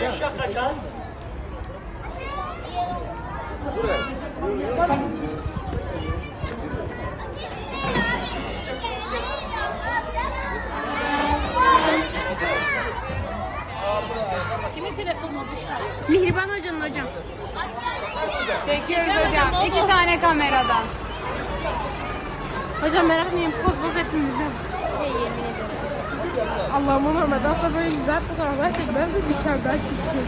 Kaç yapacağız? Kimin telefonu Büşra? Mihriban Hoca'nın hocam. Çekiyoruz hocam. 2 tane kameradan. Hocam merak etmeyin, poz hepimizden. Allah'ım Muhammed hatta böyle güzel fotoğraflar çekmez de mükemmel çekiyor.